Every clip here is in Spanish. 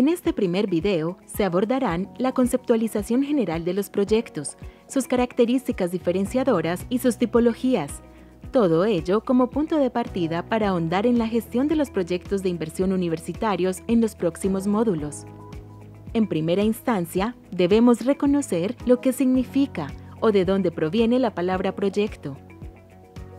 En este primer video se abordarán la conceptualización general de los proyectos, sus características diferenciadoras y sus tipologías. Todo ello como punto de partida para ahondar en la gestión de los proyectos de inversión universitarios en los próximos módulos. En primera instancia, debemos reconocer lo que significa o de dónde proviene la palabra proyecto.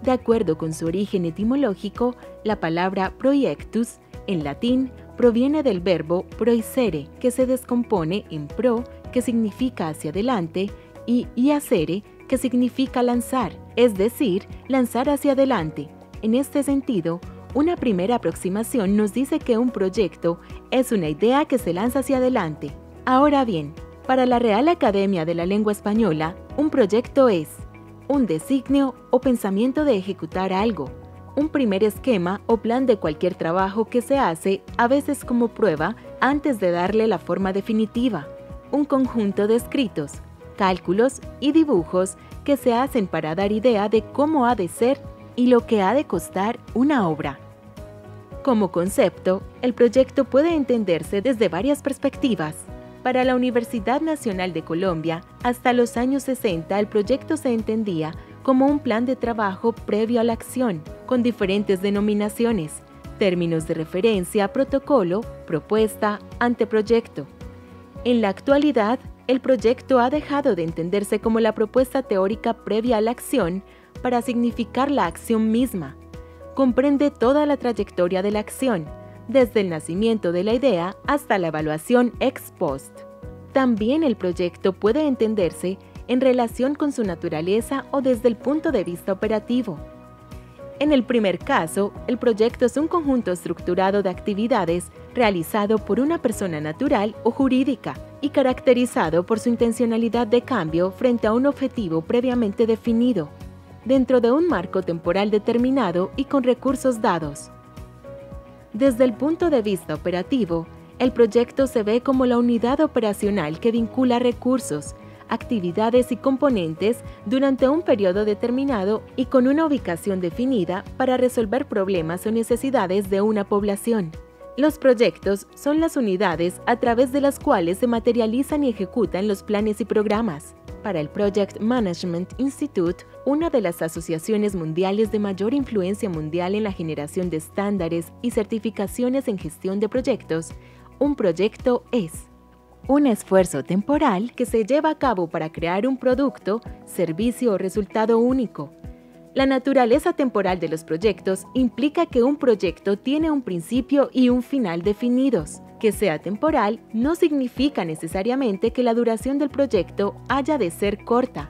De acuerdo con su origen etimológico, la palabra proiectus, en latín, proviene del verbo proicere, que se descompone en pro, que significa hacia adelante, y iacere, que significa lanzar, es decir, lanzar hacia adelante. En este sentido, una primera aproximación nos dice que un proyecto es una idea que se lanza hacia adelante. Ahora bien, para la Real Academia de la Lengua Española, un proyecto es un designio o pensamiento de ejecutar algo, un primer esquema o plan de cualquier trabajo que se hace, a veces como prueba, antes de darle la forma definitiva, un conjunto de escritos, cálculos y dibujos que se hacen para dar idea de cómo ha de ser y lo que ha de costar una obra. Como concepto, el proyecto puede entenderse desde varias perspectivas. Para la Universidad Nacional de Colombia, hasta los años 60 el proyecto se entendía como un plan de trabajo previo a la acción, con diferentes denominaciones, términos de referencia, protocolo, propuesta, anteproyecto. En la actualidad, el proyecto ha dejado de entenderse como la propuesta teórica previa a la acción para significar la acción misma. Comprende toda la trayectoria de la acción, desde el nacimiento de la idea hasta la evaluación ex post. También el proyecto puede entenderse en relación con su naturaleza o desde el punto de vista operativo. En el primer caso, el proyecto es un conjunto estructurado de actividades realizado por una persona natural o jurídica y caracterizado por su intencionalidad de cambio frente a un objetivo previamente definido, dentro de un marco temporal determinado y con recursos dados. Desde el punto de vista operativo, el proyecto se ve como la unidad operacional que vincula recursos, actividades y componentes durante un periodo determinado y con una ubicación definida para resolver problemas o necesidades de una población. Los proyectos son las unidades a través de las cuales se materializan y ejecutan los planes y programas. Para el Project Management Institute, una de las asociaciones mundiales de mayor influencia mundial en la generación de estándares y certificaciones en gestión de proyectos, un proyecto es un esfuerzo temporal que se lleva a cabo para crear un producto, servicio o resultado único. La naturaleza temporal de los proyectos implica que un proyecto tiene un principio y un final definidos. Que sea temporal no significa necesariamente que la duración del proyecto haya de ser corta.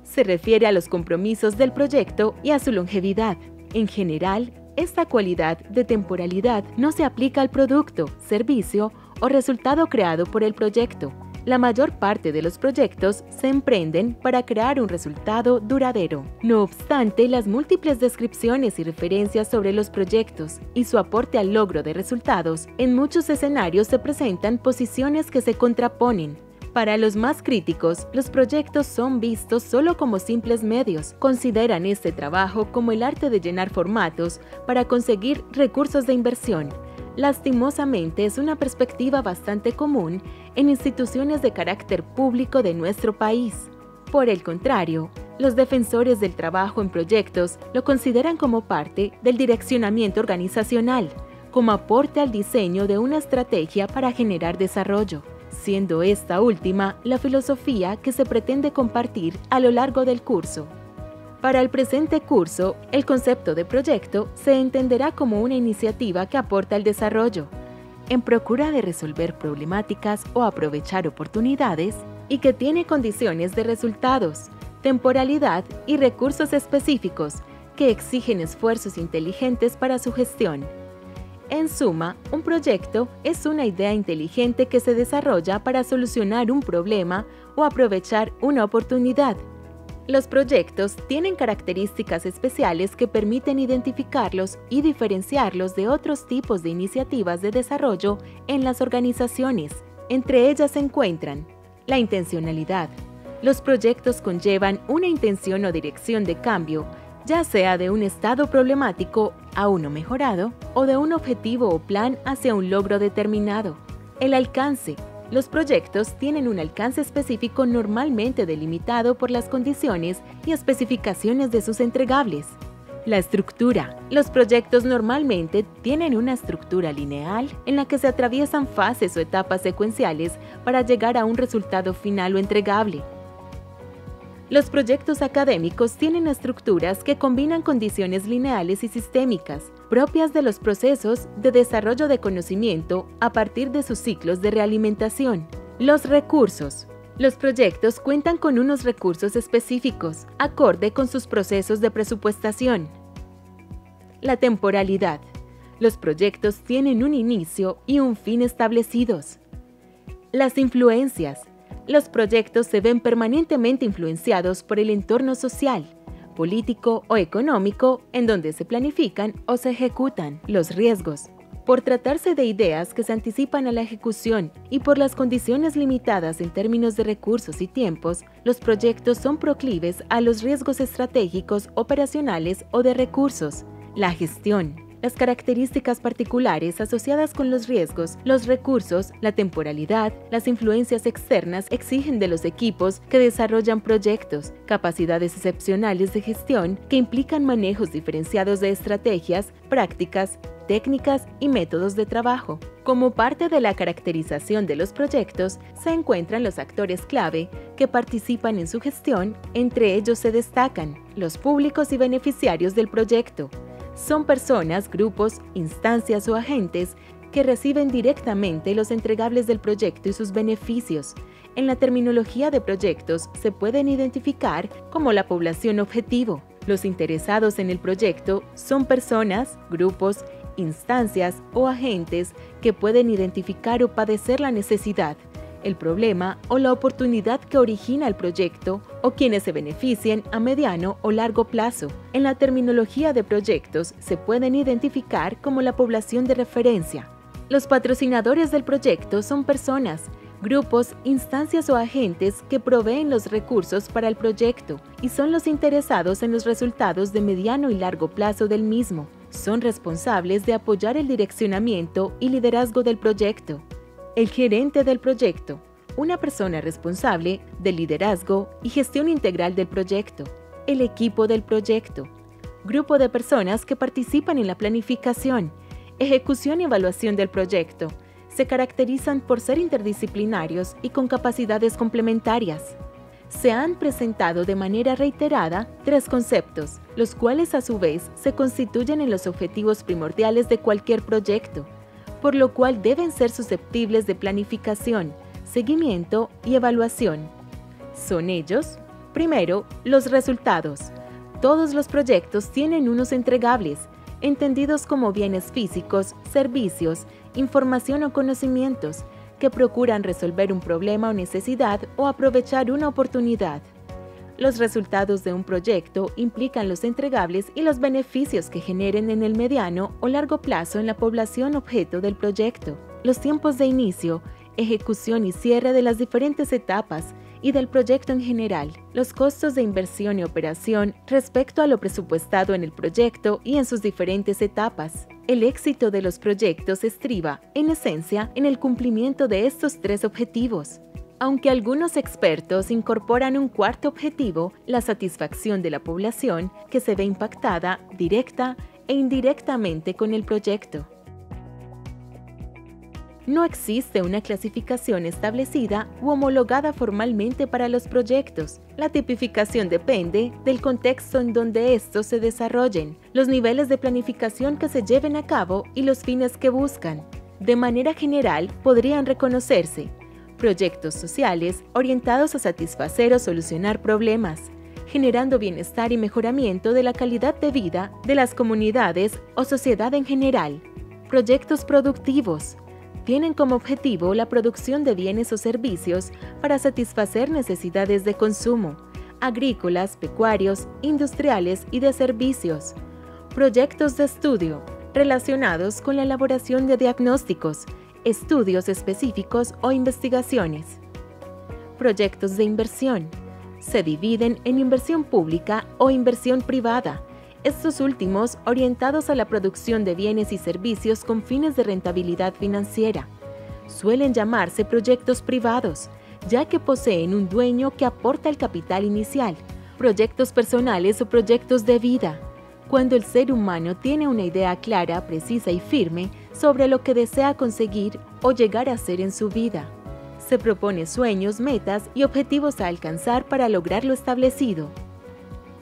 Se refiere a los compromisos del proyecto y a su longevidad. En general, esta cualidad de temporalidad no se aplica al producto, servicio o resultado creado por el proyecto. La mayor parte de los proyectos se emprenden para crear un resultado duradero. No obstante, las múltiples descripciones y referencias sobre los proyectos y su aporte al logro de resultados, en muchos escenarios se presentan posiciones que se contraponen. Para los más críticos, los proyectos son vistos solo como simples medios. Consideran este trabajo como el arte de llenar formatos para conseguir recursos de inversión. Lastimosamente, es una perspectiva bastante común en instituciones de carácter público de nuestro país. Por el contrario, los defensores del trabajo en proyectos lo consideran como parte del direccionamiento organizacional, como aporte al diseño de una estrategia para generar desarrollo, siendo esta última la filosofía que se pretende compartir a lo largo del curso. Para el presente curso, el concepto de proyecto se entenderá como una iniciativa que aporta al desarrollo, en procura de resolver problemáticas o aprovechar oportunidades, y que tiene condiciones de resultados, temporalidad y recursos específicos que exigen esfuerzos inteligentes para su gestión. En suma, un proyecto es una idea inteligente que se desarrolla para solucionar un problema o aprovechar una oportunidad. Los proyectos tienen características especiales que permiten identificarlos y diferenciarlos de otros tipos de iniciativas de desarrollo en las organizaciones. Entre ellas se encuentran la intencionalidad. Los proyectos conllevan una intención o dirección de cambio, ya sea de un estado problemático a uno mejorado o de un objetivo o plan hacia un logro determinado. El alcance. Los proyectos tienen un alcance específico normalmente delimitado por las condiciones y especificaciones de sus entregables. La estructura. Los proyectos normalmente tienen una estructura lineal en la que se atraviesan fases o etapas secuenciales para llegar a un resultado final o entregable. Los proyectos académicos tienen estructuras que combinan condiciones lineales y sistémicas, propias de los procesos de desarrollo de conocimiento a partir de sus ciclos de realimentación. Los recursos. Los proyectos cuentan con unos recursos específicos, acorde con sus procesos de presupuestación. La temporalidad. Los proyectos tienen un inicio y un fin establecidos. Las influencias. Los proyectos se ven permanentemente influenciados por el entorno social, político o económico en donde se planifican o se ejecutan. Los riesgos. Por tratarse de ideas que se anticipan a la ejecución y por las condiciones limitadas en términos de recursos y tiempos, los proyectos son proclives a los riesgos estratégicos, operacionales o de recursos. La gestión. Las características particulares asociadas con los riesgos, los recursos, la temporalidad, las influencias externas exigen de los equipos que desarrollan proyectos, capacidades excepcionales de gestión que implican manejos diferenciados de estrategias, prácticas, técnicas y métodos de trabajo. Como parte de la caracterización de los proyectos, se encuentran los actores clave que participan en su gestión, entre ellos se destacan los públicos y beneficiarios del proyecto. Son personas, grupos, instancias o agentes que reciben directamente los entregables del proyecto y sus beneficios. En la terminología de proyectos se pueden identificar como la población objetivo. Los interesados en el proyecto son personas, grupos, instancias o agentes que pueden identificar o padecer la necesidad, el problema o la oportunidad que origina el proyecto o quienes se beneficien a mediano o largo plazo. En la terminología de proyectos se pueden identificar como la población de referencia. Los patrocinadores del proyecto son personas, grupos, instancias o agentes que proveen los recursos para el proyecto y son los interesados en los resultados de mediano y largo plazo del mismo. Son responsables de apoyar el direccionamiento y liderazgo del proyecto. El gerente del proyecto, una persona responsable del liderazgo y gestión integral del proyecto. El equipo del proyecto, grupo de personas que participan en la planificación, ejecución y evaluación del proyecto. Se caracterizan por ser interdisciplinarios y con capacidades complementarias. Se han presentado de manera reiterada 3 conceptos, los cuales a su vez se constituyen en los objetivos primordiales de cualquier proyecto, por lo cual deben ser susceptibles de planificación, seguimiento y evaluación. Son ellos, primero, los resultados. Todos los proyectos tienen unos entregables, entendidos como bienes físicos, servicios, información o conocimientos, que procuran resolver un problema o necesidad o aprovechar una oportunidad. Los resultados de un proyecto implican los entregables y los beneficios que generen en el mediano o largo plazo en la población objeto del proyecto, los tiempos de inicio, ejecución y cierre de las diferentes etapas y del proyecto en general, los costos de inversión y operación respecto a lo presupuestado en el proyecto y en sus diferentes etapas. El éxito de los proyectos estriba, en esencia, en el cumplimiento de estos 3 objetivos. Aunque algunos expertos incorporan un cuarto objetivo, la satisfacción de la población que se ve impactada directa e indirectamente con el proyecto. No existe una clasificación establecida u homologada formalmente para los proyectos. La tipificación depende del contexto en donde estos se desarrollen, los niveles de planificación que se lleven a cabo y los fines que buscan. De manera general, podrían reconocerse proyectos sociales orientados a satisfacer o solucionar problemas, generando bienestar y mejoramiento de la calidad de vida de las comunidades o sociedad en general. Proyectos productivos tienen como objetivo la producción de bienes o servicios para satisfacer necesidades de consumo, agrícolas, pecuarios, industriales y de servicios. Proyectos de estudio relacionados con la elaboración de diagnósticos, estudios específicos o investigaciones. Proyectos de inversión se dividen en inversión pública o inversión privada, estos últimos orientados a la producción de bienes y servicios con fines de rentabilidad financiera. Suelen llamarse proyectos privados, ya que poseen un dueño que aporta el capital inicial, proyectos personales o proyectos de vida. Cuando el ser humano tiene una idea clara, precisa y firme sobre lo que desea conseguir o llegar a ser en su vida. Se propone sueños, metas y objetivos a alcanzar para lograr lo establecido.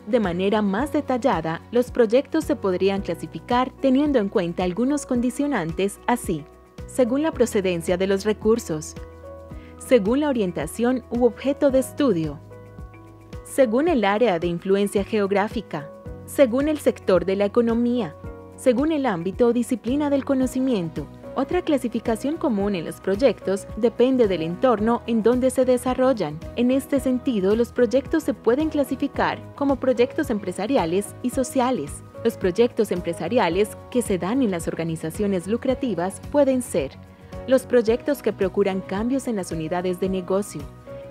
De manera más detallada, los proyectos se podrían clasificar teniendo en cuenta algunos condicionantes así: según la procedencia de los recursos, según la orientación u objeto de estudio, según el área de influencia geográfica, según el sector de la economía, según el ámbito o disciplina del conocimiento. Otra clasificación común en los proyectos depende del entorno en donde se desarrollan. En este sentido, los proyectos se pueden clasificar como proyectos empresariales y sociales. Los proyectos empresariales que se dan en las organizaciones lucrativas pueden ser los proyectos que procuran cambios en las unidades de negocio.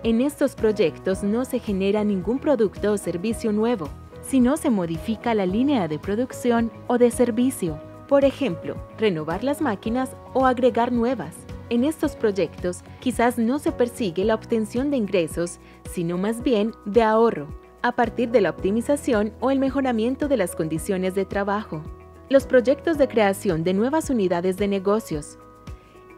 En estos proyectos no se genera ningún producto o servicio nuevo, sino se modifica la línea de producción o de servicio. Por ejemplo, renovar las máquinas o agregar nuevas. En estos proyectos quizás no se persigue la obtención de ingresos, sino más bien de ahorro, a partir de la optimización o el mejoramiento de las condiciones de trabajo. Los proyectos de creación de nuevas unidades de negocios.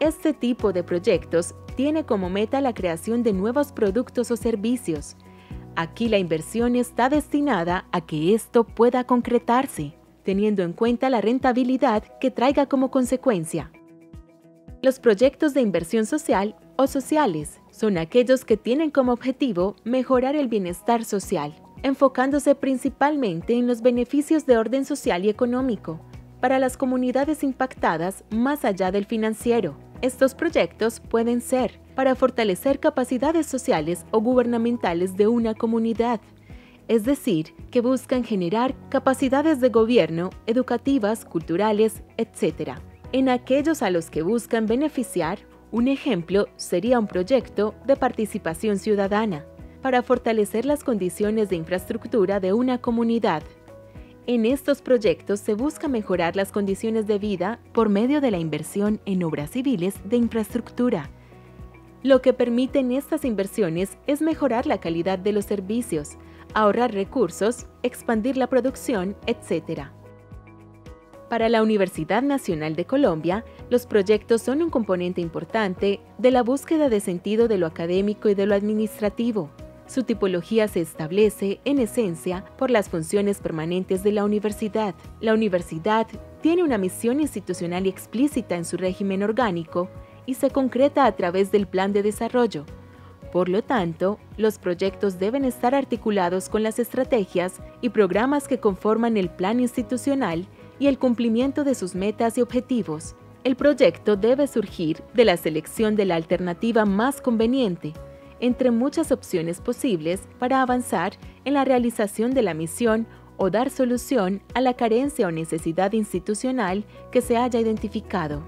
Este tipo de proyectos tiene como meta la creación de nuevos productos o servicios. Aquí la inversión está destinada a que esto pueda concretarse, teniendo en cuenta la rentabilidad que traiga como consecuencia. Los proyectos de inversión social o sociales son aquellos que tienen como objetivo mejorar el bienestar social, enfocándose principalmente en los beneficios de orden social y económico para las comunidades impactadas más allá del financiero. Estos proyectos pueden ser para fortalecer capacidades sociales o gubernamentales de una comunidad, es decir, que buscan generar capacidades de gobierno, educativas, culturales, etc. En aquellos a los que buscan beneficiar, un ejemplo sería un proyecto de participación ciudadana, para fortalecer las condiciones de infraestructura de una comunidad. En estos proyectos se busca mejorar las condiciones de vida por medio de la inversión en obras civiles de infraestructura. Lo que permiten estas inversiones es mejorar la calidad de los servicios, ahorrar recursos, expandir la producción, etc. Para la Universidad Nacional de Colombia, los proyectos son un componente importante de la búsqueda de sentido de lo académico y de lo administrativo. Su tipología se establece, en esencia, por las funciones permanentes de la universidad. La universidad tiene una misión institucional y explícita en su régimen orgánico y se concreta a través del plan de desarrollo. Por lo tanto, los proyectos deben estar articulados con las estrategias y programas que conforman el plan institucional y el cumplimiento de sus metas y objetivos. El proyecto debe surgir de la selección de la alternativa más conveniente, entre muchas opciones posibles para avanzar en la realización de la misión o dar solución a la carencia o necesidad institucional que se haya identificado.